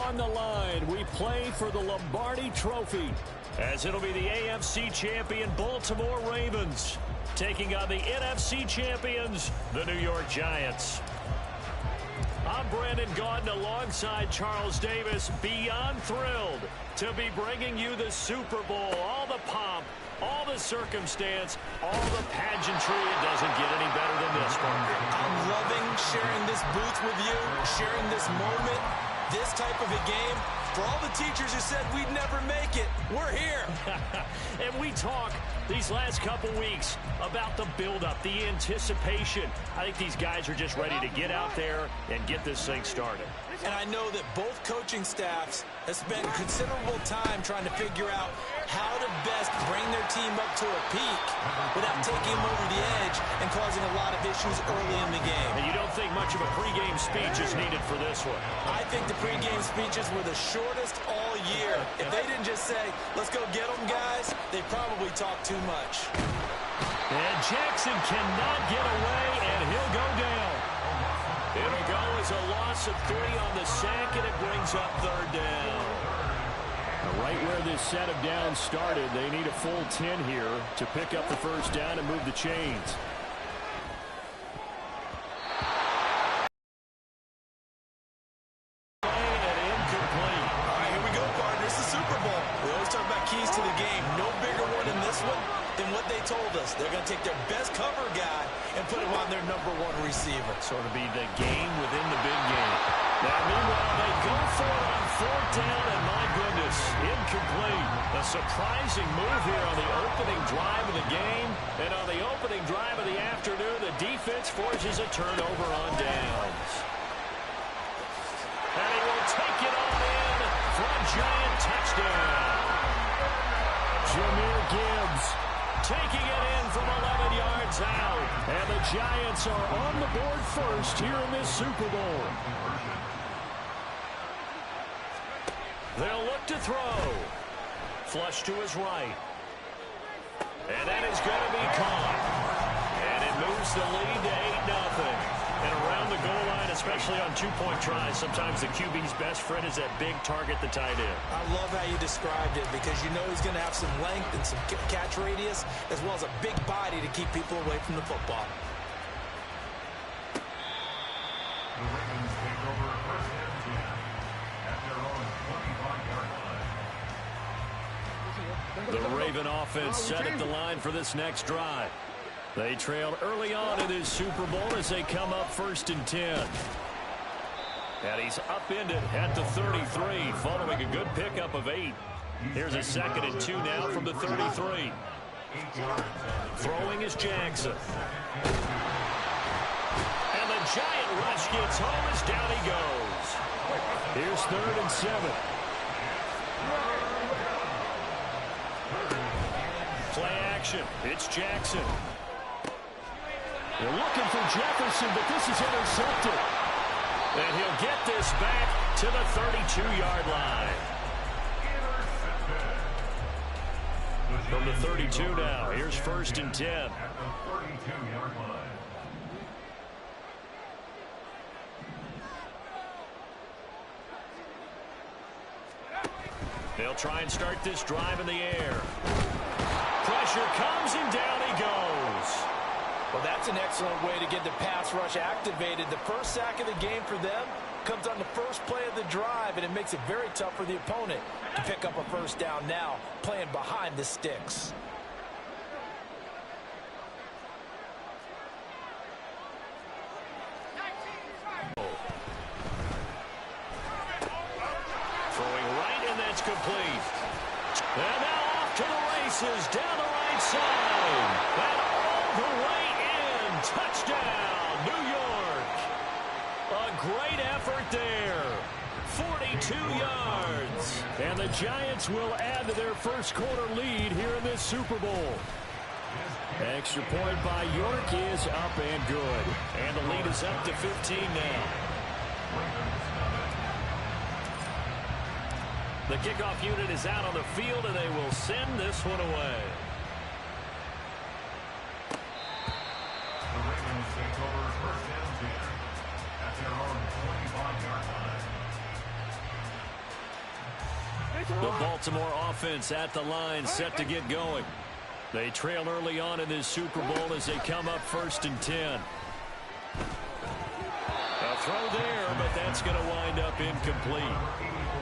on the line. We play for the Lombardi Trophy, as it'll be the AFC champion Baltimore Ravens taking on the NFC champions, the New York Giants. I'm Brandon Gaudin alongside Charles Davis, beyond thrilled to be bringing you the Super Bowl. All the pomp, all the circumstance, all the pageantry. It doesn't get any better than this one. I'm loving sharing this booth with you, sharing this moment, this type of a game. For all the teachers who said we'd never make it, we're here. And we talk these last couple weeks about the buildup, the anticipation. I think these guys are just ready to get out there and get this thing started. And I know that both coaching staffs have spent considerable time trying to figure out how to best bring their team up to a peak without taking them over the edge and causing a lot of issues early in the game. And you don't think much of a pregame speech is needed for this one? I think the pregame speeches were the shortest all year. If they didn't just say, let's go get them, guys, they probably talked too much. And Jackson cannot get away, and he'll go down. It'll go as a loss of 3 on the sack, and it brings up 3rd down. Right where this set of downs started, they need a full 10 here to pick up the 1st down and move the chains. And incomplete. All right, here we go, partners. The Super Bowl. We always talk about keys to the game. No bigger one in this one than what they told us. They're going to take their best cover guy and put him on their #1 receiver. Sort of be the game within the big game. Now, meanwhile, they go for it on 4th down, and my goodness, incomplete. A surprising move here on the opening drive of the game. And on the opening drive of the afternoon, the defense forces a turnover on downs. And he will take it on in for a Giant touchdown. Jahmyr Gibbs taking it in from 11 yards out. And the Giants are on the board first here in this Super Bowl. They'll look to throw. Flush to his right. And that is going to be caught. And it moves the lead to 8-0. And around the goal line, especially on 2-point tries, sometimes the QB's best friend is that big target, the tight end. I love how you described it because you know he's going to have some length and some catch radius as well as a big body to keep people away from the football. The Ravens take over 1st and 10 at their own 25-yard line. The Raven offense set at the line for this next drive. They trailed early on in this Super Bowl as they come up 1st and 10. And he's upended at the 33 following a good pickup of 8. Here's a 2nd and 2 now from the 33. Throwing is Jackson. And the Giant rush gets home as down he goes. Here's 3rd and 7. Play action. It's Jackson. They're looking for Jefferson, but this is intercepted. And he'll get this back to the 32-yard line. From the 32 now, here's 1st and 10. At the 42-yard line. They'll try and start this drive in the air. Pressure comes and down he goes. Well, that's an excellent way to get the pass rush activated. The first sack of the game for them comes on the first play of the drive, and it makes it very tough for the opponent to pick up a 1st down now, playing behind the sticks. Throwing right, and that's complete. And now off to the races, down the right side. And all the way in. Touchdown, New York. A great effort there. 42 yards. And the Giants will add to their first quarter lead here in this Super Bowl. Extra point by York is up and good. And the lead is up to 15 now. The kickoff unit is out on the field, and they will send this one away. The Ravens take over 1st and 10 at their own 25-yard line. 2 The Baltimore offense at the line, set to get going. They trail early on in this Super Bowl as they come up 1st and 10. A throw there, but that's going to wind up incomplete.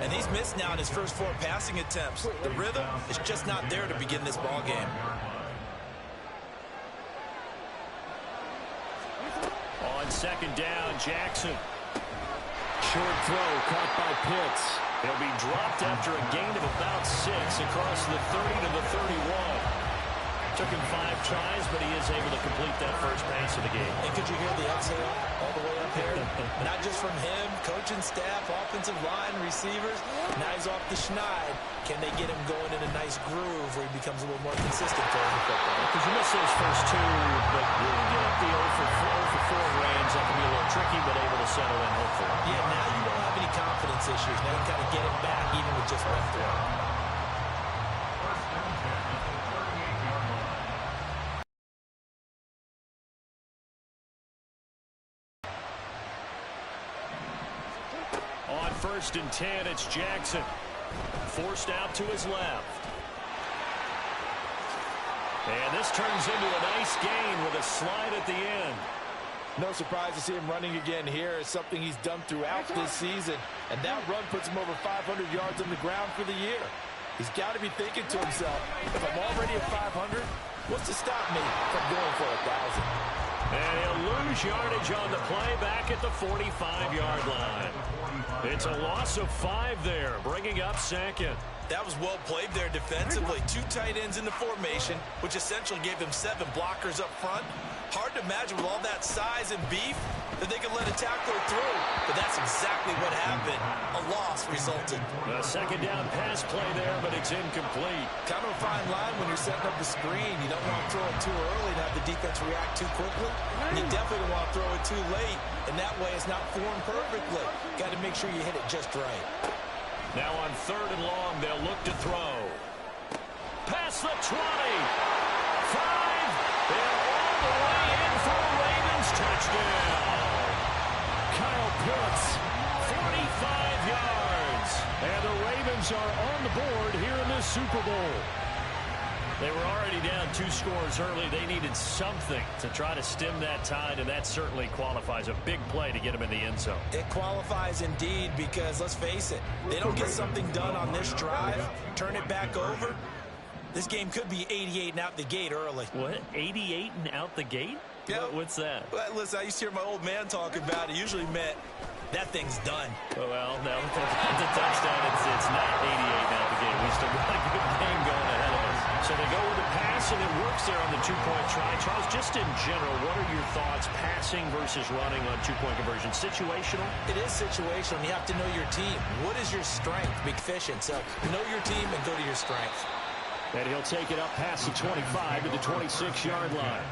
And he's missed now in his first 4 passing attempts. The rhythm is just not there to begin this ball game. On 2nd down, Jackson. Short throw caught by Pitts. He'll be dropped after a gain of about 6 across the 30 to the 31. Took him 5 tries, but he is able to complete that first pass of the game. And could you hear the exhale all the way up here? Not just from him, coaching staff, offensive line, receivers. Now he's off the schneid. Can they get him going in a nice groove where he becomes a little more consistent throwing the football? Because you miss those first 2, but you get up the 0 for 4 range. That can be a little tricky, but able to settle in, hopefully. Yeah, now you don't have any confidence issues. Now you kind of get it back even with just one throw. On 1st and 10, it's Jackson. Forced out to his left. And this turns into a nice gain with a slide at the end. No surprise to see him running again here. It's something he's done throughout this season. And that run puts him over 500 yards on the ground for the year. He's got to be thinking to himself, if I'm already at 500, what's to stop me from going for 1,000? And he'll lose yardage on the play back at the 45-yard line. It's a loss of 5 there, bringing up 2nd. That was well played there defensively. 2 tight ends in the formation, which essentially gave them 7 blockers up front. Hard to imagine with all that size and beef that they could let a tackler through. But that's exactly what happened. A loss resulted. A 2nd down pass play there, but it's incomplete. Kind of a fine line when you're setting up the screen. You don't want to throw it too early and have the defense react too quickly. And you definitely don't want to throw it too late. And that way it's not formed perfectly. Got to make sure you hit it just right. Now on 3rd and long, they'll look to throw. Past the 20. 5. And all the way in for a Ravens touchdown. Kyle Pitts, 45 yards. And the Ravens are on the board here in this Super Bowl. They were already down 2 scores early. They needed something to try to stem that tide, and that certainly qualifies. A big play to get them in the end zone. It qualifies indeed because, let's face it, they don't get something done on this drive, turn it back over. This game could be 88 and out the gate early. What? 88 and out the gate? Yep. What's that? Well, listen, I used to hear my old man talk about it. Usually meant that thing's done. Well, no, it's a touchdown. It's not 88 and out the gate. We still got a good game going ahead of us. So they go with the pass, and it works there on the 2-point try. Charles, just in general, what are your thoughts passing versus running on 2-point conversion? Situational? It is situational. You have to know your team. What is your strength? Be efficient. So know your team and go to your strength. And he'll take it up past the 25 to the 26-yard line.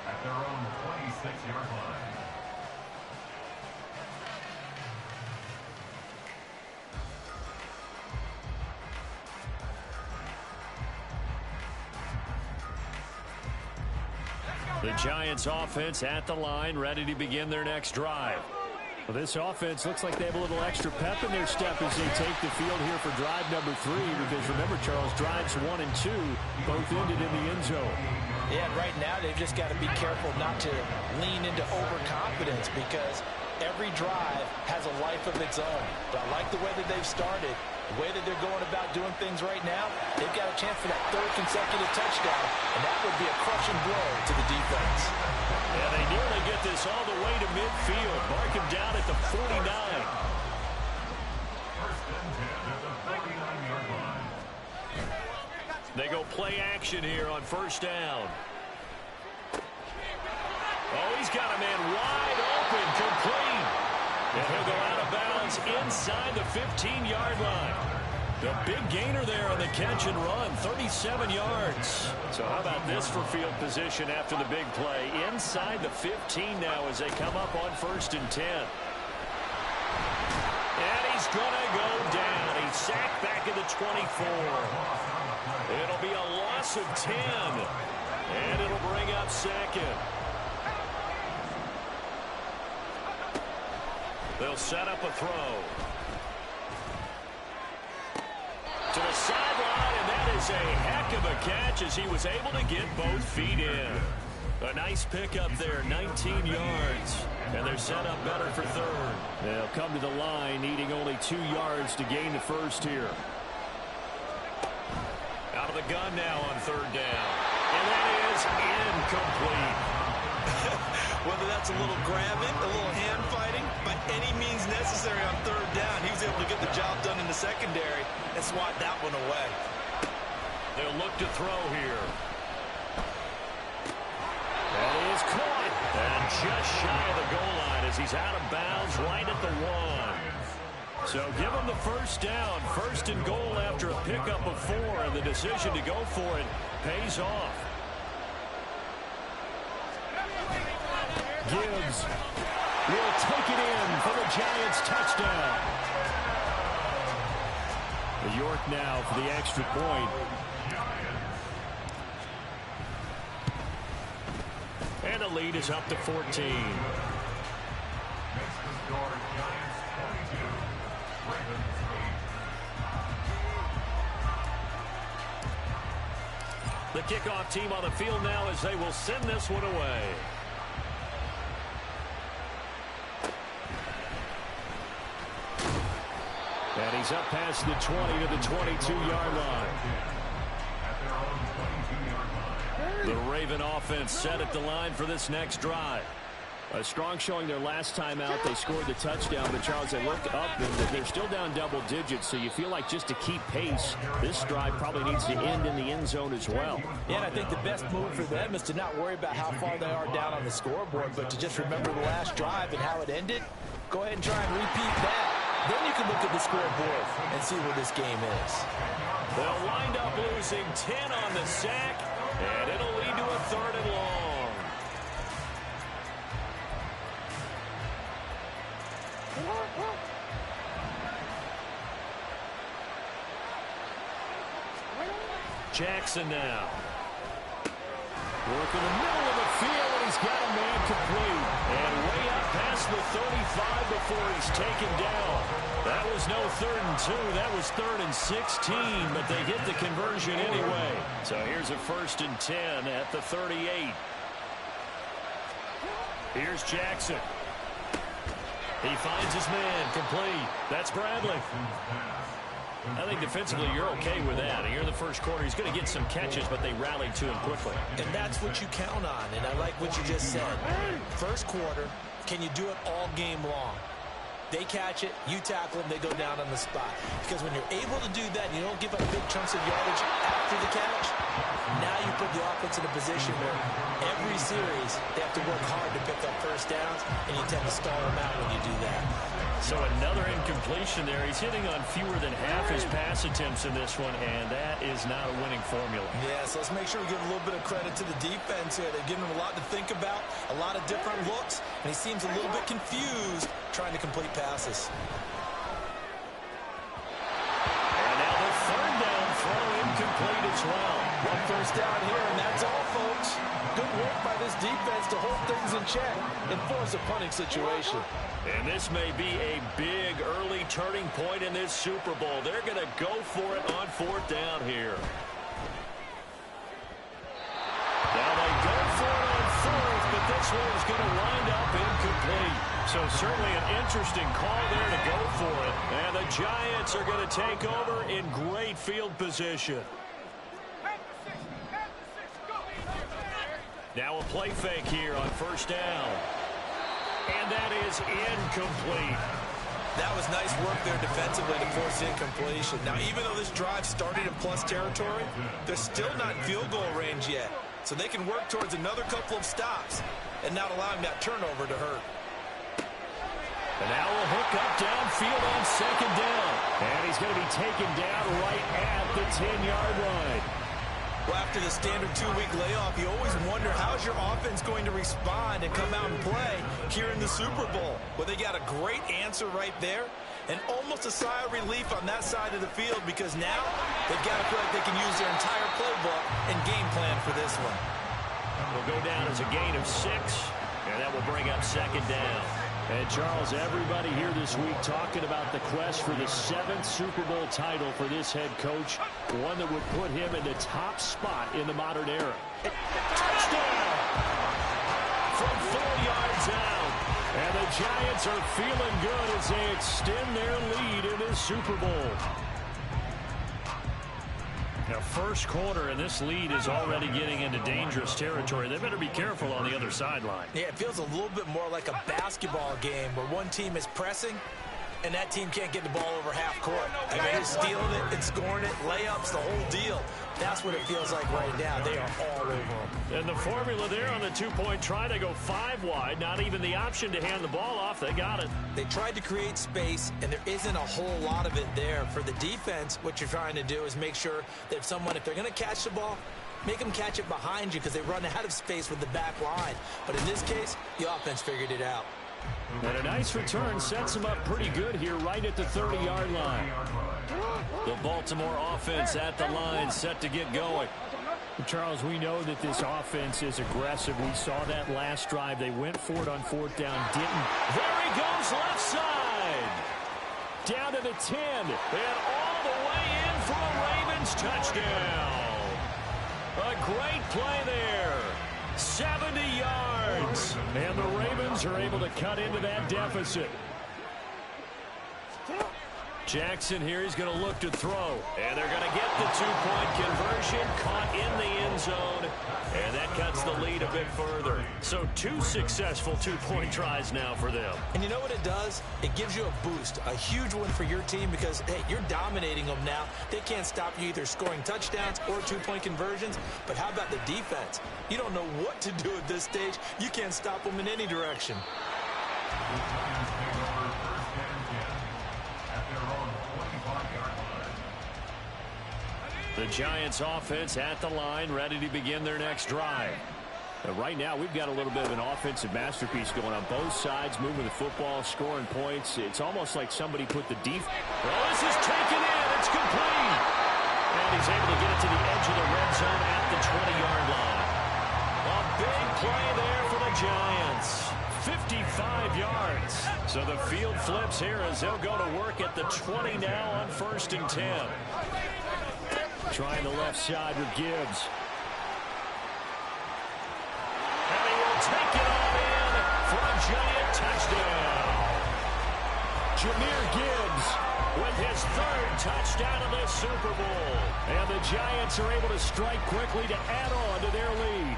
At their own 26-yard line. The Giants offense at the line, ready to begin their next drive. Well, this offense looks like they have a little extra pep in their step as they take the field here for drive number 3. Because remember, Charles, drives 1 and 2 both ended in the end zone. Yeah, right now they've just got to be careful not to lean into overconfidence because every drive has a life of its own. But I like the way that they've started. The way that they're going about doing things right now, they've got a chance for that 3rd consecutive touchdown, and that would be a crushing blow to the defense. Yeah, they nearly get this all the way to midfield. Mark him down at the 49. First and 10 at the 49-yard line. They go play action here on 1st down. Oh, he's got a man wide open, complete. And he'll go out of bounds inside the 15-yard line. The big gainer there on the catch and run, 37 yards. So how about this for field position after the big play? Inside the 15 now as they come up on 1st and 10. And he's going to go down. He's sacked back at the 24. It'll be a loss of 10. And it'll bring up 2nd. They'll set up a throw. To the sideline, and that is a heck of a catch as he was able to get both feet in. A nice pickup there, 19 yards. And they're set up better for third. They'll come to the line, needing only 2 yards to gain the first here. Out of the gun now on third down. And that is incomplete. Whether that's a little grabbing, a little hand fighting, by any means necessary on third down, he was able to get the job done in the secondary and swat that one away. They'll look to throw here. That is caught. And just shy of the goal line as he's out of bounds right at the 1. So give him the first down. First and goal after a pickup of 4. And the decision to go for it pays off. Gibbs will take it in for the Giants touchdown. York now for the extra point. And the lead is up to 14. Next to score, Giants 22, Ravens 8. The kickoff team on the field now as they will send this one away. And he's up past the 20 to the 22-yard line. At their own 22-yard line. The Raven offense set at the line for this next drive. A strong showing their last time out. They scored the touchdown, but Charles, they looked up and they're still down double digits, so you feel like just to keep pace, this drive probably needs to end in the end zone as well. Yeah, and I think the best move for them is to not worry about how far they are down on the scoreboard, but to just remember the last drive and how it ended. Go ahead and try and repeat that. Then you can look at the scoreboard and see where this game is. They'll wind up losing 10 on the sack, and it'll lead to a third and long. Jackson now. Work in the middle of the field, and he's got a man complete. And way up past the 35 before he's taken down. That was no 3rd and 2. That was 3rd and 16, but they get the conversion anyway. So here's a 1st and 10 at the 38. Here's Jackson. He finds his man complete. That's Bradley. I think defensively you're okay with that. And here in the first quarter, he's going to get some catches, but they rallied to him quickly. And that's what you count on, and I like what you just said. First quarter, can you do it all game long? They catch it, you tackle them, they go down on the spot. Because when you're able to do that, and you don't give up big chunks of yardage after the catch, now you put the offense in a position where every series they have to work hard to pick up first downs, and you tend to stall them out when you do that. So another incompletion there. He's hitting on fewer than half his pass attempts in this one, and that is not a winning formula. Yeah, so let's make sure we give a little bit of credit to the defense here. They're giving him a lot to think about, a lot of different looks, and he seems a little bit confused trying to complete passes. And now the 3rd down throw incomplete as well. One first down here, and that's all, folks. Good work by this defense to hold things in check and force a punting situation. And this may be a big early turning point in this Super Bowl. They're going to go for it on 4th down here. Now they go for it on 4th, but this one is going to wind up incomplete. So certainly an interesting call there to go for it. And the Giants are going to take over in great field position. Now a play fake here on 1st down. And that is incomplete. That was nice work there defensively to force incompletion. Now, even though this drive started in plus territory, they're still not in field goal range yet. So they can work towards another couple of stops and not allowing that turnover to hurt. And now we'll hook up downfield on 2nd down. And he's going to be taken down right at the 10-yard line. Well, after the standard 2-week layoff, you always wonder how's your offense going to respond and come out and play here in the Super Bowl. Well, they got a great answer right there and almost a sigh of relief on that side of the field because now they've got to feel like they can use their entire playbook and game plan for this one. Will go down as a gain of 6, and that will bring up 2nd down. And, Charles, everybody here this week talking about the quest for the 7th Super Bowl title for this head coach, one that would put him in the top spot in the modern era. Touchdown! From 4 yards out. And the Giants are feeling good as they extend their lead in this Super Bowl. Now, first quarter, and this lead is already getting into dangerous territory. They better be careful on the other sideline. Yeah, it feels a little bit more like a basketball game where one team is pressing and that team can't get the ball over half court. I mean, they're stealing it and scoring it, layups, the whole deal. That's what it feels like right now. They are all over them. And the formula there on the two-point try to go 5 wide, not even the option to hand the ball off. They got it. They tried to create space, and there isn't a whole lot of it there. For the defense, what you're trying to do is make sure that if they're going to catch the ball, make them catch it behind you because they run out of space with the back line. But in this case, the offense figured it out. And a nice return sets them up pretty good here right at the 30-yard line. The Baltimore offense at the line set to get going. Charles, we know that this offense is aggressive. We saw that last drive. They went for it on 4th down, didn't. There he goes left side. Down to the 10. And all the way in for a Ravens touchdown. A great play there. 70 yards. And the Ravens are able to cut into that deficit. Jackson here, he's going to look to throw. And they're going to get the two-point conversion, caught in the end zone. And that cuts the lead a bit further. So 2 successful two-point tries now for them. And you know what it does? It gives you a boost, a huge one for your team because, hey, you're dominating them now. They can't stop you either scoring touchdowns or two-point conversions. But how about the defense? You don't know what to do at this stage. You can't stop them in any direction. The Giants offense at the line, ready to begin their next drive. Right now, we've got a little bit of an offensive masterpiece going on both sides, moving the football, scoring points. It's almost like somebody put the defense. Oh, this is taken in. It's complete. And he's able to get it to the edge of the red zone at the 20-yard line. A big play there for the Giants. 55 yards. So the field flips here as they'll go to work at the 20 now on 1st and 10. Trying the left side with Gibbs. And he will take it all in for a Giant touchdown. Jahmyr Gibbs with his 3rd touchdown of this Super Bowl. And the Giants are able to strike quickly to add on to their lead.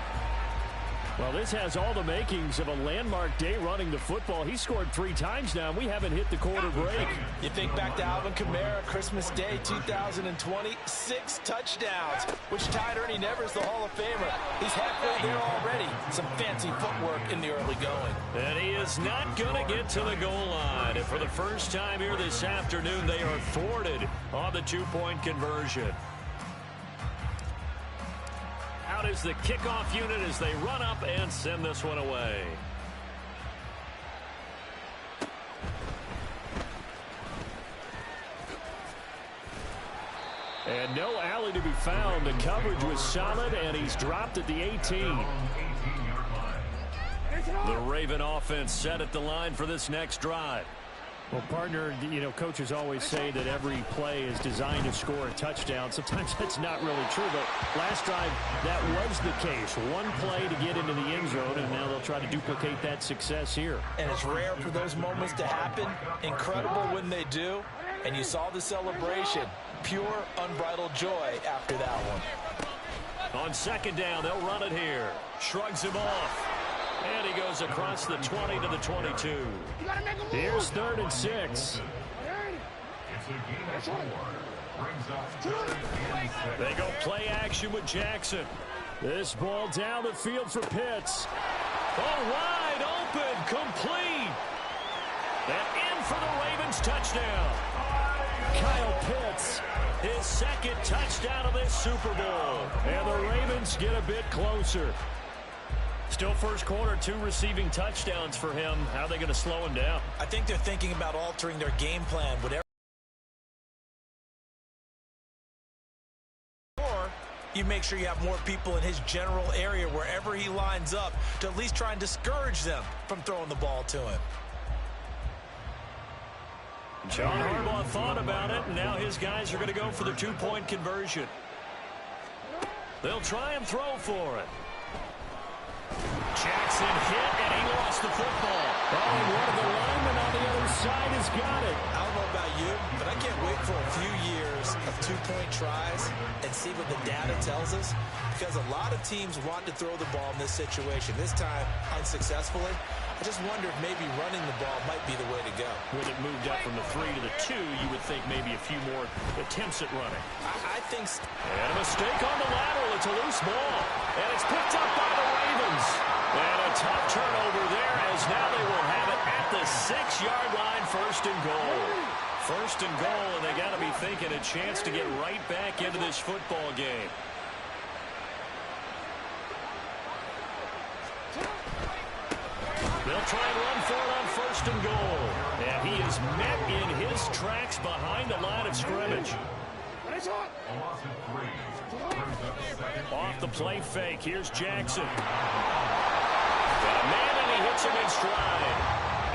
Well, this has all the makings of a landmark day running the football. He scored 3 times now, and we haven't hit the quarter break. You think back to Alvin Kamara, Christmas Day 2020, 6 touchdowns, which tied Ernie Nevers, the Hall of Famer. He's halfway there already. Some fancy footwork in the early going. And he is not going to get to the goal line. And for the first time here this afternoon, they are thwarted on the two-point conversion. Out is the kickoff unit as they run up and send this one away. And no alley to be found. The coverage was solid, and he's dropped at the 18. The Raven offense set at the line for this next drive. Well, partner, you know, coaches always say that every play is designed to score a touchdown. Sometimes that's not really true, but last drive, that was the case. One play to get into the end zone, and now they'll try to duplicate that success here. And it's rare for those moments to happen. Incredible when they do. And you saw the celebration. Pure, unbridled joy after that one. On 2nd down, they'll run it here. Shrugs him off. And he goes across the 20 to the 22. Here's 3rd and 6. They go play action with Jackson. This ball down the field for Pitts. Oh, wide open, complete. And in for the Ravens touchdown. Kyle Pitts. His 2nd touchdown of this Super Bowl. And the Ravens get a bit closer. Still first quarter, 2 receiving touchdowns for him. How are they going to slow him down? I think they're thinking about altering their game plan. Or you make sure you have more people in his general area wherever he lines up to at least try and discourage them from throwing the ball to him. John Harbaugh thought about it, and now his guys are going to go for the two-point conversion. They'll try and throw for it. Jackson hit, and he lost the football. Oh, and one of the linemen on the other side has got it. I don't know about you, but I can't wait for a few years of two-point tries and see what the data tells us, because a lot of teams want to throw the ball in this situation, this time unsuccessfully. I just wonder if maybe running the ball might be the way to go. When it moved up from the 3 to the 2, you would think maybe a few more attempts at running. I think so. And a mistake on the lateral. It's a loose ball. And it's picked up by the Ravens. And a tough turnover there, as now they will have it at the 6-yard line, 1st and goal. 1st and goal, and they got to be thinking a chance to get right back into this football game. They'll try and run for it on 1st and goal. And he is met in his tracks behind the line of scrimmage. Off the play fake. Here's Jackson. Got a man, and he hits him in stride.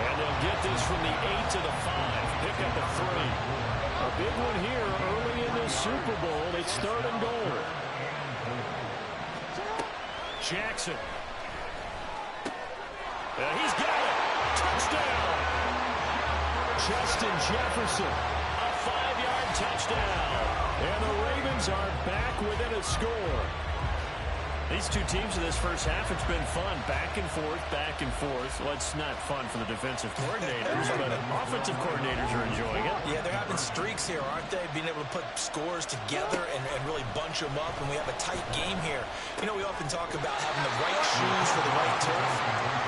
And they'll get this from the 8 to the 5. Pick up a 3. A big one here early in this Super Bowl. It's 3rd and goal. Jackson. He's got it. Touchdown. Justin Jefferson. A 5-yard touchdown. And the Ravens are back within a score. These two teams in this first half, it's been fun. Back and forth, back and forth. Well, it's not fun for the defensive coordinators, but offensive coordinators are enjoying it. Yeah, they're having streaks here, aren't they? Being able to put scores together and really bunch them up, and we have a tight game here. You know, we often talk about having the right shoes for the right turf.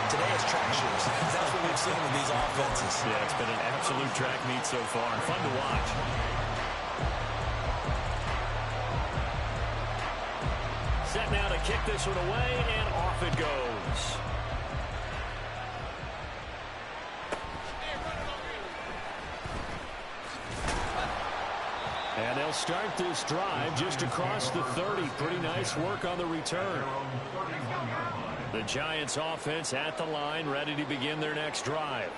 Today it's track shoes. That's what we've seen with these offenses. Yeah, it's been an absolute track meet so far. Fun to watch. Set now to kick this one away, and off it goes. And they'll start this drive just across the 30. Pretty nice work on the return. The Giants offense at the line, ready to begin their next drive.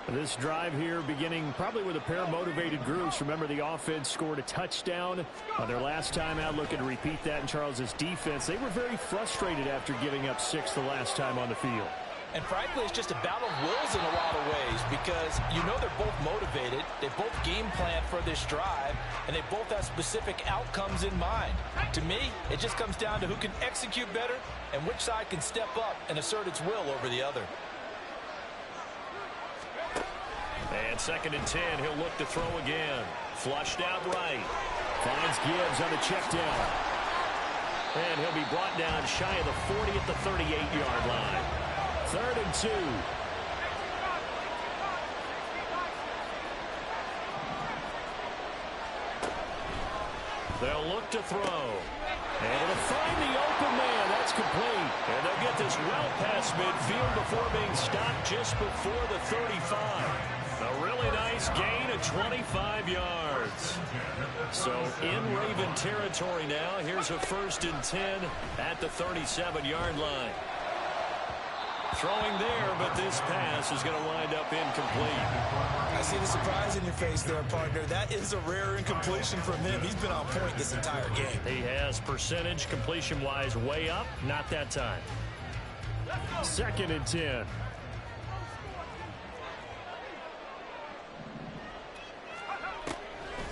This drive here beginning probably with a pair of motivated groups. Remember, the offense scored a touchdown on their last time out, looking to repeat that in Charles's defense. They were very frustrated after giving up 6 the last time on the field. And frankly, it's just a battle of wills in a lot of ways, because you know they're both motivated, they both game plan for this drive, and they both have specific outcomes in mind. To me, it just comes down to who can execute better and which side can step up and assert its will over the other. And 2nd and 10, he'll look to throw again. Flushed out right. Finds Gibbs on the check down. And he'll be brought down shy of the 40 at the 38-yard line. 3rd and 2. They'll look to throw. And it'll find the open man. That's complete. And they'll get this well past midfield before being stopped just before the 35. A really nice gain of 25 yards. So in Raven territory now. Here's a 1st and 10 at the 37-yard line. Throwing there, but this pass is going to wind up incomplete. I see the surprise in your face there, partner. That is a rare incompletion from him. He's been on point this entire game. He has percentage completion-wise way up. Not that time. 2nd and 10.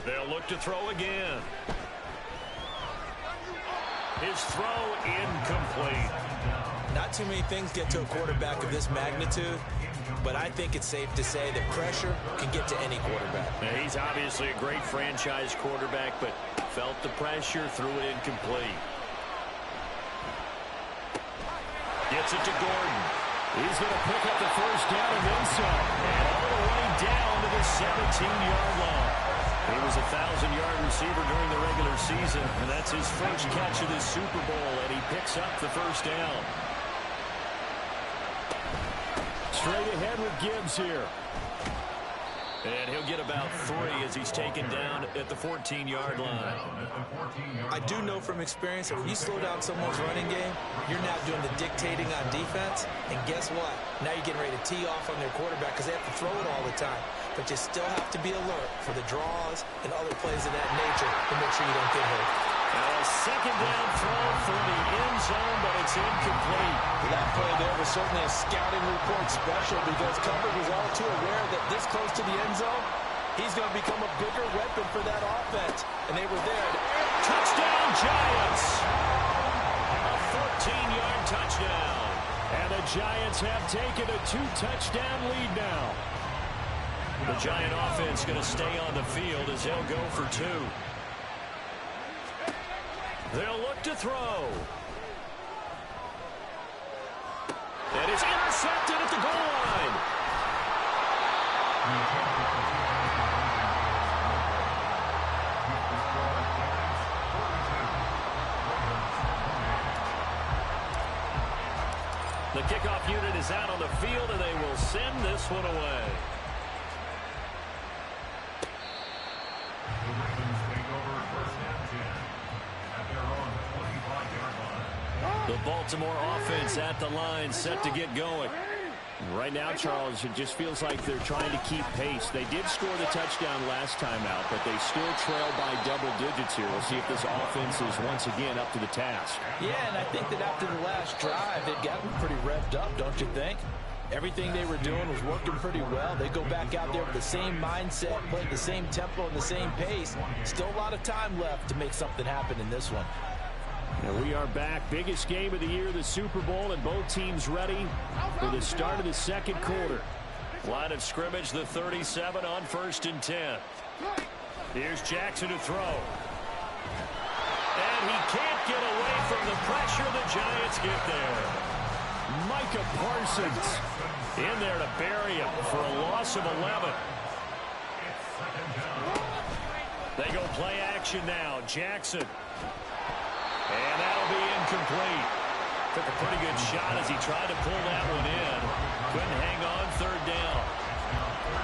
They'll look to throw again. His throw incomplete. Not too many things get to a quarterback of this magnitude, but I think it's safe to say that pressure can get to any quarterback. Now, he's obviously a great franchise quarterback, but felt the pressure, threw it incomplete. Gets it to Gordon. He's going to pick up the 1st down and then some. And all the way down to the 17-yard line. He was a 1,000-yard receiver during the regular season, and that's his first catch of this Super Bowl, and he picks up the 1st down. Straight ahead with Gibbs here. And he'll get about 3 as he's taken down at the 14-yard line. I do know from experience that when you slow down someone's running game, you're now doing the dictating on defense. And guess what? Now you're getting ready to tee off on their quarterback because they have to throw it all the time. but you still have to be alert for the draws and other plays of that nature to make sure you don't get hurt. Now a second down throw for the end zone, but it's incomplete. That play there was certainly a scouting report special because coverage was all too aware that this close to the end zone, he's going to become a bigger weapon for that offense. And they were there. Touchdown, Giants! A 14-yard touchdown. And the Giants have taken a 2-touchdown lead now. The Giant offense going to stay on the field as they'll go for 2. They'll look to throw. And it's intercepted at the goal line. The kickoff unit is out on the field, and they will send this one away. The Ravens take over first and 10 at their own 25-yard line. The Baltimore offense at the line, set to get going. Right now, Charles, it just feels like they're trying to keep pace. They did score the touchdown last time out, but they still trail by double digits here. We'll see if this offense is once again up to the task. Yeah, and I think that after the last drive, they've gotten pretty revved up, don't you think? Everything they were doing was working pretty well. They go back out there with the same mindset, playing the same tempo and the same pace. Still a lot of time left to make something happen in this one. And we are back. Biggest game of the year, the Super Bowl, and both teams ready for the start of the second quarter. Line of scrimmage, the 37 on 1st and 10. Here's Jackson to throw. And he can't get away from the pressure. The Giants get there. Micah Parsons in there to bury him for a loss of 11. They go play action now. Jackson. And that'll be incomplete. Took a pretty good shot as he tried to pull that one in. Couldn't hang on, 3rd down.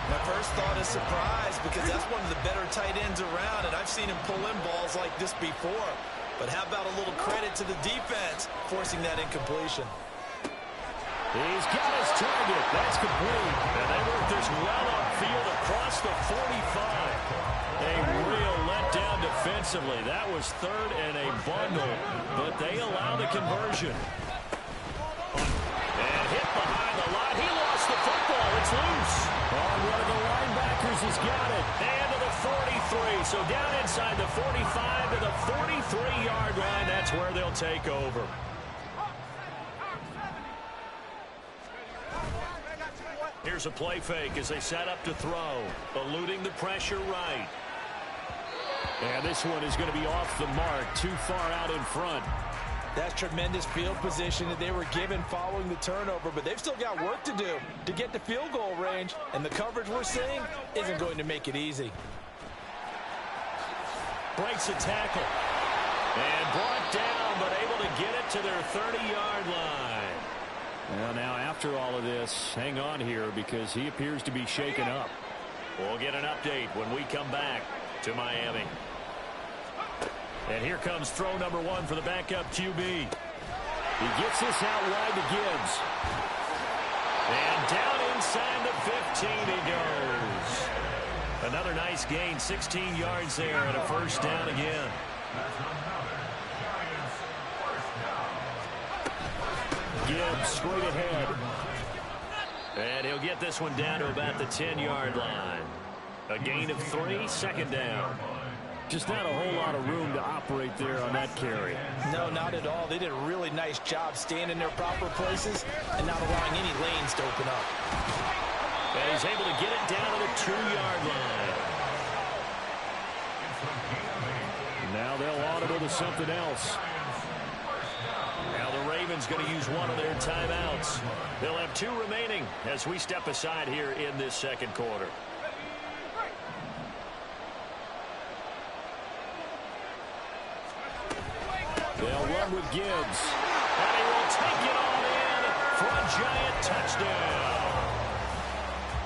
My first thought is surprise because that's one of the better tight ends around, and I've seen him pull in balls like this before. But how about a little credit to the defense forcing that incompletion? He's got his target. That's complete. And they work this well upfield across the 45. A real letdown defensively. That was 3rd and a bundle, but they allow the conversion. And hit behind the line. He lost the football. It's loose. Oh, one of the linebackers has got it. And to the 43. So down inside the 45 to the 43-yard line. That's where they'll take over. Here's a play fake as they set up to throw. Eluding the pressure right. And this one is going to be off the mark, too far out in front. That's tremendous field position that they were given following the turnover, but they've still got work to do to get to field goal range, and the coverage we're seeing isn't going to make it easy. Breaks a tackle. And brought down, but able to get it to their 30-yard line. Well, now after all of this, hang on here because he appears to be shaken up. We'll get an update when we come back to Miami. And here comes throw number 1 for the backup QB. He gets this out wide to Gibbs. And down inside the 15 he goes. Another nice gain, 16 yards there, and a 1st down again. Gibbs straight ahead. And he'll get this one down to about the 10-yard line. A gain of 3, 2nd down. Just not a whole lot of room to operate there on that carry. No, not at all. They did a really nice job staying in their proper places and not allowing any lanes to open up. And he's able to get it down to the 2-yard line. Now they'll audible to something else. Now the Ravens going to use one of their timeouts. They'll have 2 remaining as we step aside here in this second quarter. They'll run with Gibbs. And he will take it all in for a Giant touchdown.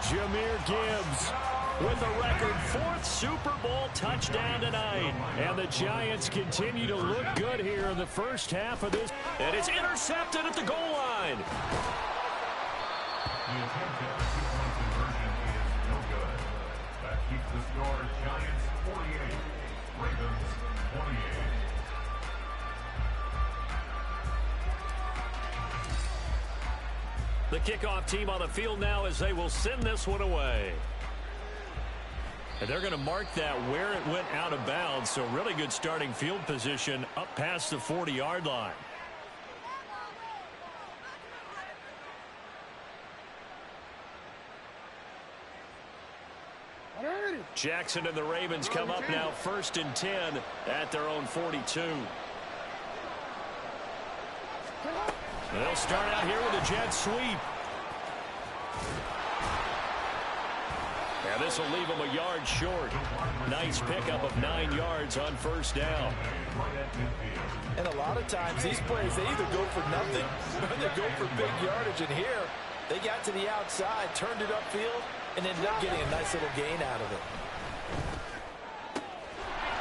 Jahmyr Gibbs with a record 4th Super Bowl touchdown tonight. And the Giants continue to look good here in the first half of this. And it's intercepted at the goal line. The attempt at the 2-point conversion is no good. score Giants 48, Ravens 28. The kickoff team on the field now as they will send this one away. And they're going to mark that where it went out of bounds. So really good starting field position up past the 40-yard line. Jackson and the Ravens come up now 1st and 10 at their own 42. They'll start out here with a jet sweep. And this will leave them a yard short. Nice pickup of 9 yards on 1st down. And a lot of times these plays, they either go for nothing or they go for big yardage. And here, they got to the outside, turned it upfield, and ended up getting a nice little gain out of it.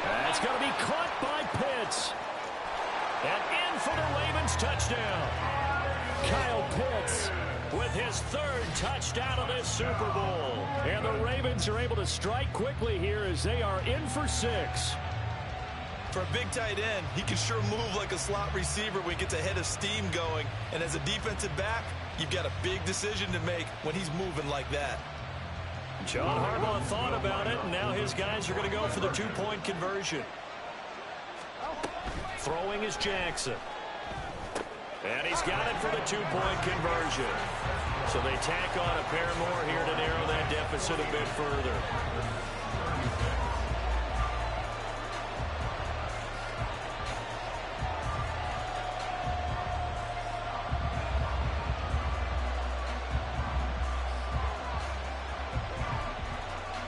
That's going to be caught by Pitts. And in for the Ravens touchdown. Kyle Pitts with his 3rd touchdown of this Super Bowl. And the Ravens are able to strike quickly here as they are in for 6. For a big tight end, he can sure move like a slot receiver when he gets a head of steam going. And as a defensive back, you've got a big decision to make when he's moving like that. John Harbaugh thought about it, and now his guys are going to go for the 2-point conversion. Throwing is Jackson. And he's got it for the 2-point conversion. So they tack on a pair more here to narrow that deficit a bit further.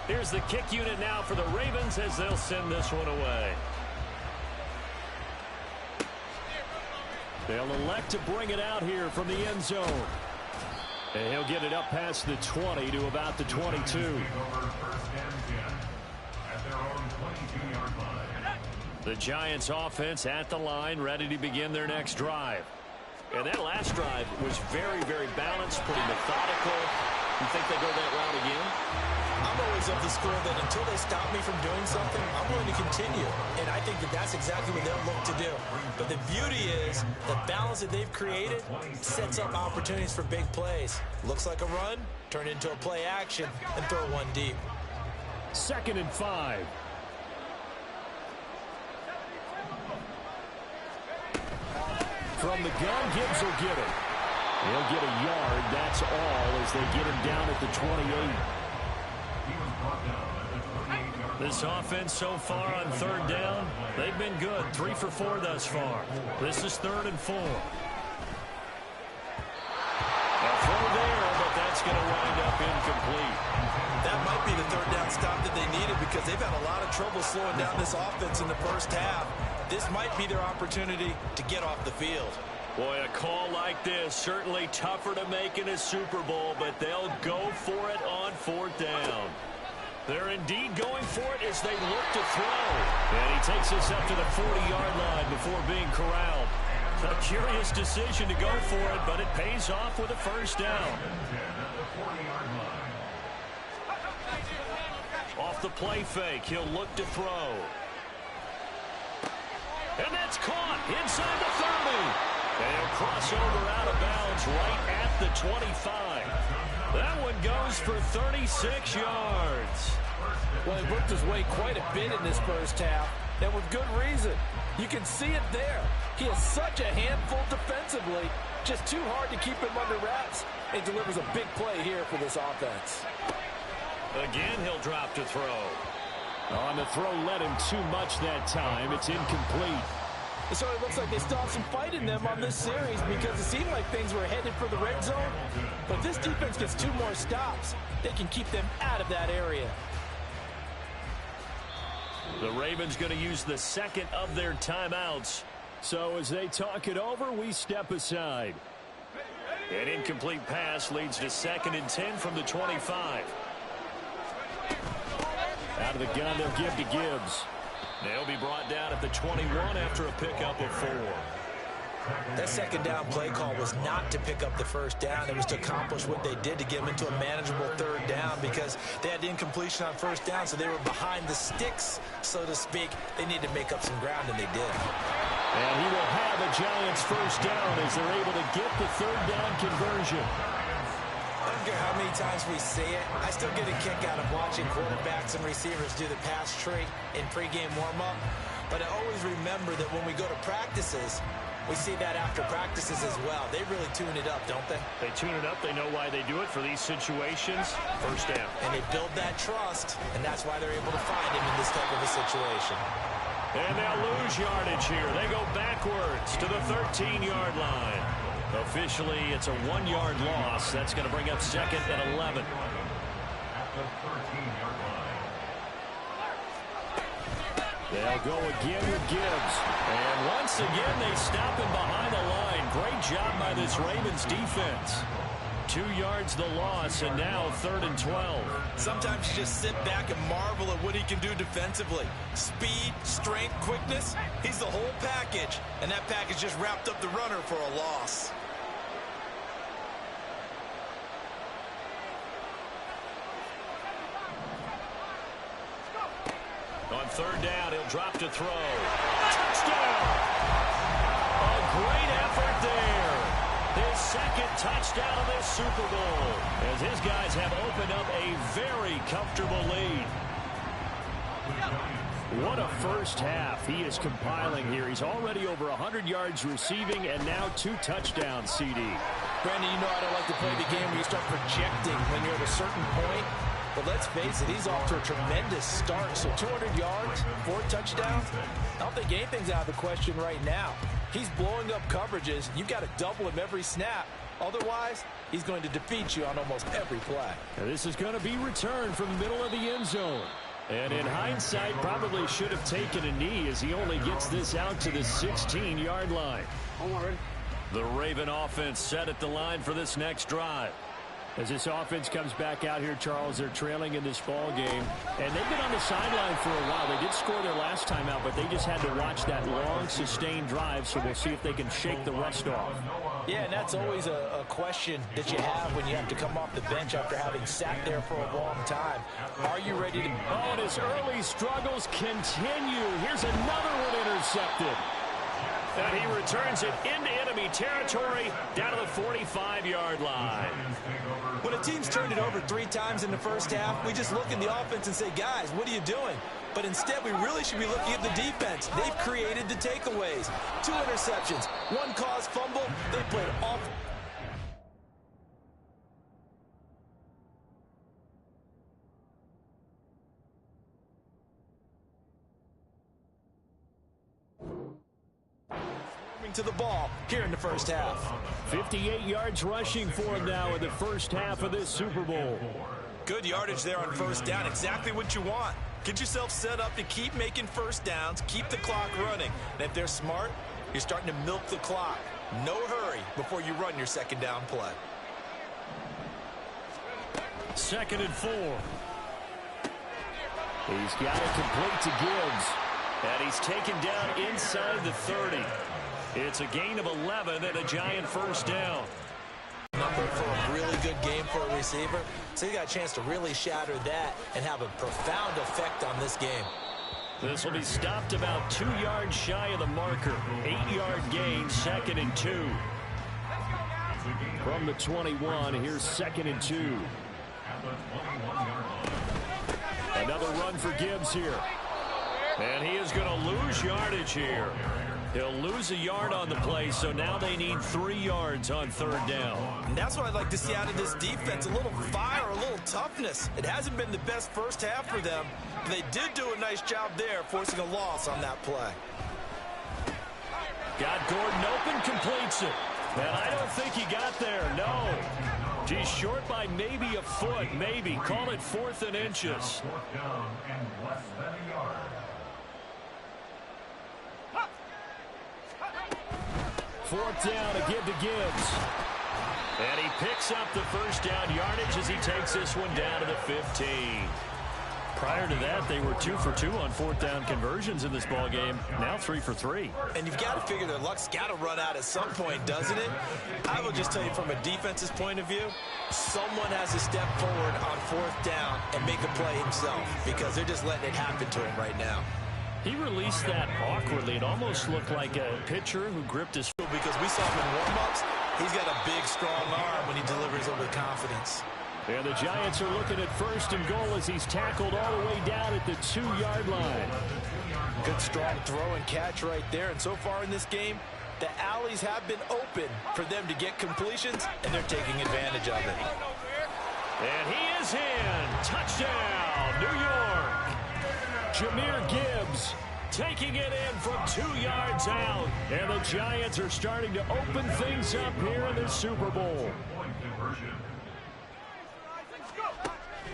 Here's the kick unit now for the Ravens as they'll send this one away. They'll elect to bring it out here from the end zone. And he'll get it up past the 20 to about the 22. The Giants offense at the line, ready to begin their next drive. And that last drive was very, very balanced, pretty methodical. You think they go that route again? I'm always of the school that until they stop me from doing something, I'm willing to continue. And I think that that's exactly what they'll look to do. But the beauty is the balance that they've created sets up opportunities for big plays. Looks like a run, turn it into a play action, and throw one deep. 2nd and 5. From the gun, Gibbs will get it. He'll get a yard, that's all, as they get him down at the 28. This offense so far on 3rd down, they've been good. 3 for 4 thus far. This is 3rd and 4. A throw there, but that's going to wind up incomplete. That might be the 3rd down stop that they needed because they've had a lot of trouble slowing down this offense in the first half. This might be their opportunity to get off the field. Boy, a call like this, certainly tougher to make in a Super Bowl, but they'll go for it on 4th down. They're indeed going for it as they look to throw. And he takes us up to the 40-yard line before being corralled. A curious decision to go for it, but it pays off with a 1st down. Off the play fake, he'll look to throw. And that's caught inside the 30. And he'll cross over out of bounds right at the 25. That one goes for 36 yards. Well, he worked his way quite a bit in this first half, and with good reason. You can see it there. He is such a handful defensively, just too hard to keep him under wraps. He delivers a big play here for this offense. Again, he'll drop to throw. On the throw, led him too much that time. It's incomplete. It sort of looks like they still have some fight in them on this series because it seemed like things were headed for the red zone. But if this defense gets 2 more stops, they can keep them out of that area. The Ravens going to use the 2nd of their timeouts. So as they talk it over, we step aside. An incomplete pass leads to 2nd and 10 from the 25. Out of the gun, they'll give to Gibbs. They'll be brought down at the 21 after a pickup of 4. That second down play call was not to pick up the first down. It was to accomplish what they did to get them into a manageable third down because they had incompletion on first down, so they were behind the sticks, so to speak. They needed to make up some ground, and they did. And he will have a Giants first down as they're able to get the third down conversion. I don't care how many times we say it, I still get a kick out of watching quarterbacks and receivers do the pass tree in pregame warm-up. But I always remember that when we go to practices, we see that after practices as well. They really tune it up, don't they? They tune it up. They know why they do it for these situations. First down. And they build that trust, and that's why they're able to find him in this type of a situation. And they'll lose yardage here. They go backwards to the 13-yard line. Officially, it's a 1-yard loss. That's going to bring up second and 11. They'll go again with Gibbs. And once again, they stop him behind the line. Great job by this Ravens defense. 2 yards the loss, and now 3rd and 12. Sometimes you just sit back and marvel at what he can do defensively. Speed, strength, quickness, he's the whole package. And that package just wrapped up the runner for a loss. On 3rd down, he'll drop to throw. Touchdown! A great effort there. His second touchdown of this Super Bowl, as his guys have opened up a very comfortable lead. What a first half he is compiling here. He's already over 100 yards receiving and now 2 touchdowns, CD. Brandon, you know I don't like to play the game where you start projecting when you're at a certain point. But let's face it, he's off to a tremendous start. So 200 yards, 4 touchdowns. I don't think anything's out of the question right now. He's blowing up coverages. You've got to double him every snap. Otherwise, he's going to defeat you on almost every play. Now this is going to be returned from the middle of the end zone. And in hindsight, probably should have taken a knee as he only gets this out to the 16-yard line. The Raven offense set at the line for this next drive. As this offense comes back out here, Charles, they're trailing in this ball game. And they've been on the sideline for a while. They did score their last time out, but they just had to watch that long, sustained drive, so we'll see if they can shake the rust off. Yeah, and that's always a question that you have when you have to come off the bench after having sat there for a long time. Are you ready to... Oh, and his early struggles continue. Here's another one intercepted. And he returns it into enemy territory down to the 45-yard line. When a team's turned it over 3 times in the first half, we just look at the offense and say, guys, what are you doing? But instead, we really should be looking at the defense. They've created the takeaways. 2 interceptions, 1 caused fumble. They played off. To the ball here in the first half. 58 yards rushing for him now in the first half of this Super Bowl. Good yardage there on first down. Exactly what you want. Get yourself set up to keep making first downs, keep the clock running. And if they're smart, you're starting to milk the clock. No hurry before you run your second down play. 2nd and 4. He's got it complete to Gibbs. And he's taken down inside the 30. It's a gain of 11 and a Giant first down. Number for a really good game for a receiver. So you got a chance to really shatter that and have a profound effect on this game. This will be stopped about 2 yards shy of the marker. 8-yard gain, 2nd and 2. From the 21, here's 2nd and 2. Another run for Gibbs here. And he is going to lose yardage here. He'll lose a yard on the play, so now they need 3 yards on 3rd down. And that's what I'd like to see out of this defense, a little fire, a little toughness. It hasn't been the best first half for them, but they did do a nice job there, forcing a loss on that play. Got Gordon open, completes it. And I don't think he got there, no. He's short by maybe a foot, maybe. Call it 4th and inches. 4th down and less than a yard. 4th down to give to Gibbs. And he picks up the first down yardage as he takes this one down to the 15. Prior to that, they were 2 for 2 on fourth down conversions in this ball game. Now 3 for 3. And you've got to figure their luck's got to run out at some point, doesn't it? I will just tell you from a defense's point of view, someone has to step forward on fourth down and make a play himself because they're just letting it happen to him right now. He released that awkwardly. It almost looked like a pitcher who gripped his foot. Because we saw him in warm-ups, he's got a big, strong arm when he delivers it with confidence. And the Giants are looking at first and goal as he's tackled all the way down at the 2-yard line. Good, strong throw and catch right there. And so far in this game, the alleys have been open for them to get completions, and they're taking advantage of it. And he is in. Touchdown, New York. Jahmyr Gibbs Taking it in from 2 yards out. And the Giants are starting to open things up here in the Super Bowl.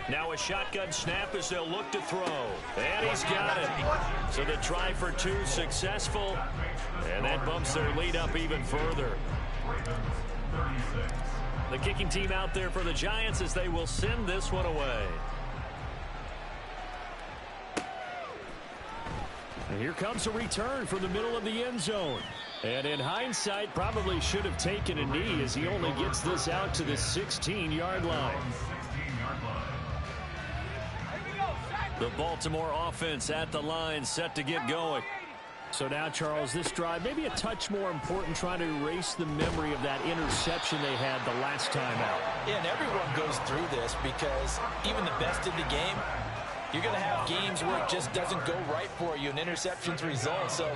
Now a shotgun snap as they'll look to throw. And he's got it. So the try for 2 successful. And that bumps their lead up even further. The kicking team out there for the Giants as they will send this one away. And here comes a return from the middle of the end zone. And in hindsight, probably should have taken a knee as he only gets this out to the 16-yard line. The Baltimore offense at the line, set to get going. So now, Charles, this drive maybe a touch more important, trying to erase the memory of that interception they had the last time out. Yeah, and everyone goes through this because even the best in the game, you're going to have games where it just doesn't go right for you and interceptions result. So,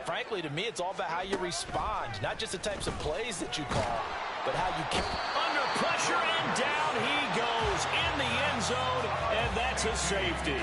frankly, to me, it's all about how you respond, not just the types of plays that you call, but how you keep under pressure, and down he goes in the end zone, and that's a safety.